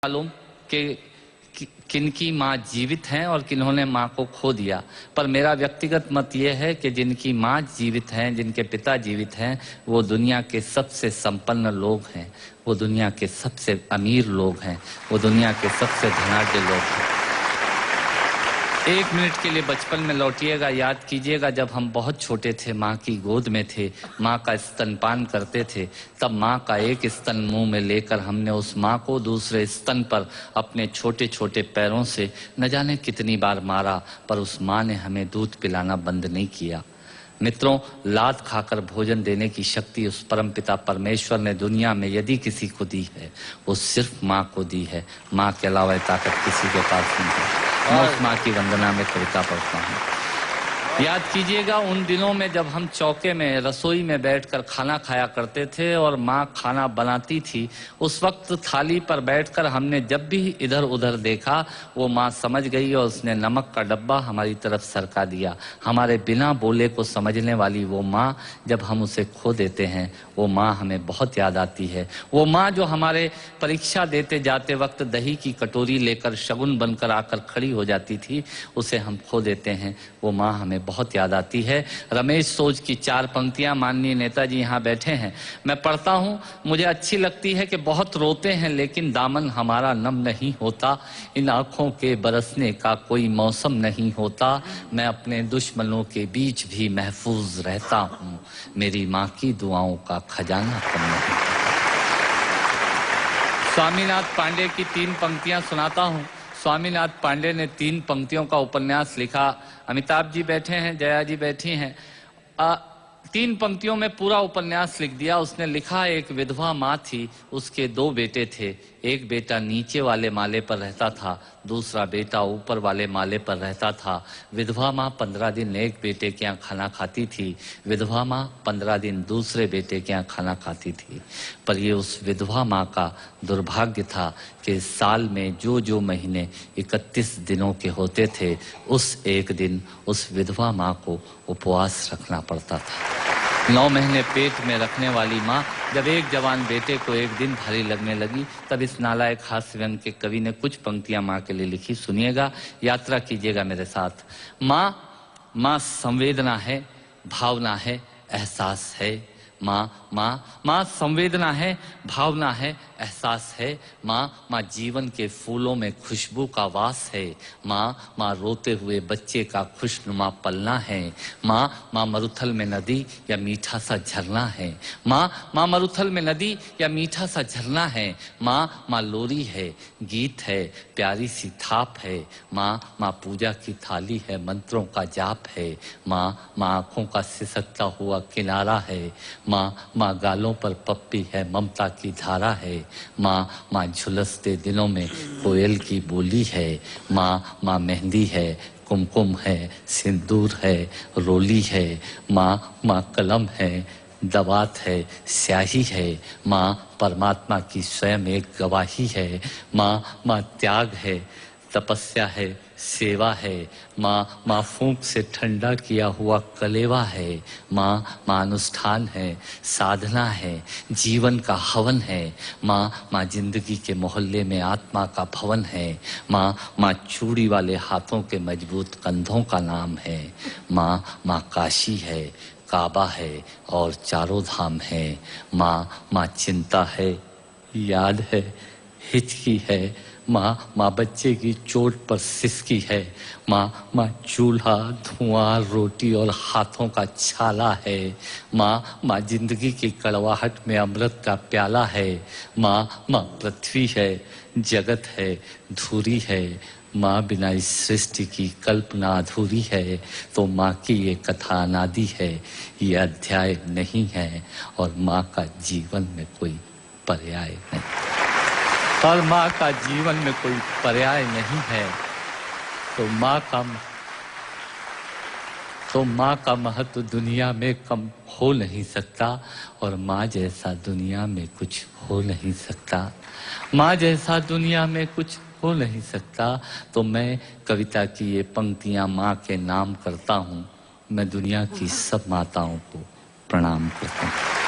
मालूम कि किनकी माँ जीवित हैं और किन्होंने माँ को खो दिया, पर मेरा व्यक्तिगत मत यह है कि जिनकी माँ जीवित हैं, जिनके पिता जीवित हैं, वो दुनिया के सबसे संपन्न लोग हैं, वो दुनिया के सबसे अमीर लोग हैं, वो दुनिया के सबसे धनाढ्य लोग हैं। एक मिनट के लिए बचपन में लौटिएगा, याद कीजिएगा जब हम बहुत छोटे थे, माँ की गोद में थे, माँ का स्तनपान करते थे, तब माँ का एक स्तन मुंह में लेकर हमने उस माँ को दूसरे स्तन पर अपने छोटे छोटे पैरों से न जाने कितनी बार मारा, पर उस माँ ने हमें दूध पिलाना बंद नहीं किया। मित्रों, लात खाकर भोजन देने की शक्ति उस परमपिता परमेश्वर ने दुनिया में यदि किसी को दी है, वो सिर्फ माँ को दी है। माँ के अलावा ताकत किसी के पास नहीं है। मैं उस माँ की वंदना में कविता पढ़ता हूँ। याद कीजिएगा उन दिनों में जब हम चौके में रसोई में बैठकर खाना खाया करते थे और माँ खाना बनाती थी। उस वक्त थाली पर बैठकर हमने जब भी इधर उधर देखा, वो माँ समझ गई और उसने नमक का डब्बा हमारी तरफ सरका दिया। हमारे बिना बोले को समझने वाली वो माँ, जब हम उसे खो देते हैं, वो माँ हमें बहुत याद आती है। वो माँ जो हमारे परीक्षा देते जाते वक्त दही की कटोरी लेकर शगुन बनकर आकर खड़ी हो जाती थी, उसे हम खो देते हैं। वो माँ हमें बहुत याद आती है। रमेश सोज की 4 पंक्तियां माननीय नेताजी यहाँ बैठे हैं, मैं पढ़ता हूँ। मुझे अच्छी लगती है कि बहुत रोते हैं लेकिन दामन हमारा नम नहीं होता, इन आंखों के बरसने का कोई मौसम नहीं होता, मैं अपने दुश्मनों के बीच भी महफूज रहता हूँ, मेरी माँ की दुआओं का खजाना कम नहीं। स्वामीनाथ पांडे की 3 पंक्तियां सुनाता हूँ। स्वामीनाथ पांडे ने 3 पंक्तियों का उपन्यास लिखा। अमिताभ जी बैठे हैं, जया जी बैठी हैं। 3 पंक्तियों में पूरा उपन्यास लिख दिया उसने। लिखा, एक विधवा माँ थी, उसके 2 बेटे थे। एक बेटा नीचे वाले माले पर रहता था, दूसरा बेटा ऊपर वाले माले पर रहता था। विधवा माँ 15 दिन एक बेटे के यहाँ खाना खाती थी, विधवा माँ 15 दिन दूसरे बेटे के यहाँ खाना खाती थी। पर ये उस विधवा माँ का दुर्भाग्य था कि साल में जो महीने 31 दिनों के होते थे, उस एक दिन उस विधवा माँ को उपवास रखना पड़ता था। 9 महीने पेट में रखने वाली माँ जब एक जवान बेटे को एक दिन भारी लगने लगी, तब इस नालायक हास्य व्यंग के कवि ने कुछ पंक्तियां माँ के लिए लिखी। सुनिएगा, यात्रा कीजिएगा मेरे साथ। माँ संवेदना है, भावना है, एहसास है। माँ संवेदना है, भावना है, एहसास है। माँ जीवन के फूलों में खुशबू का वास है। माँ रोते हुए बच्चे का खुशनुमा पलना है। माँ मरुथल में नदी या मीठा सा झरना है। माँ मरुथल में नदी या मीठा सा झरना है। माँ लोरी है, गीत है, प्यारी सी थाप है। माँ पूजा की थाली है, मंत्रों का जाप है। माँ आंखों का सिसकता हुआ किनारा है। माँ गालों पर पप्पी है, ममता की धारा है। माँ झुलसते दिनों में कोयल की बोली है। माँ मेहंदी है, कुमकुम है, सिंदूर है, रोली है। माँ कलम है, दवात है, स्याही है। माँ परमात्मा की स्वयं एक गवाही है। माँ त्याग है, तपस्या है, सेवा है। माँ फूंक से ठंडा किया हुआ कलेवा है। माँ अनुष्ठान है, साधना है, जीवन का हवन है। माँ जिंदगी के मोहल्ले में आत्मा का भवन है। माँ चूड़ी वाले हाथों के मजबूत कंधों का नाम है। माँ काशी है, काबा है और चारों धाम है। माँ चिंता है, याद है, हिचकी है। माँ बच्चे की चोट पर सिसकी है। माँ चूल्हा, धुआं, रोटी और हाथों का छाला है। माँ जिंदगी की कड़वाहट में अमृत का प्याला है। माँ पृथ्वी है, जगत है, धुरी है। माँ बिना इस सृष्टि की कल्पना अधूरी है। तो माँ की ये कथा अनादि है, ये अध्याय नहीं है, और माँ का जीवन में कोई पर्याय नहीं, और माँ का जीवन में कोई पर्याय नहीं है। तो माँ का महत्व दुनिया में कम हो नहीं सकता, और माँ जैसा दुनिया में कुछ हो नहीं सकता। माँ जैसा दुनिया में कुछ हो नहीं सकता। तो मैं कविता की ये पंक्तियाँ माँ के नाम करता हूँ। मैं दुनिया की सब माताओं को प्रणाम करता हूँ।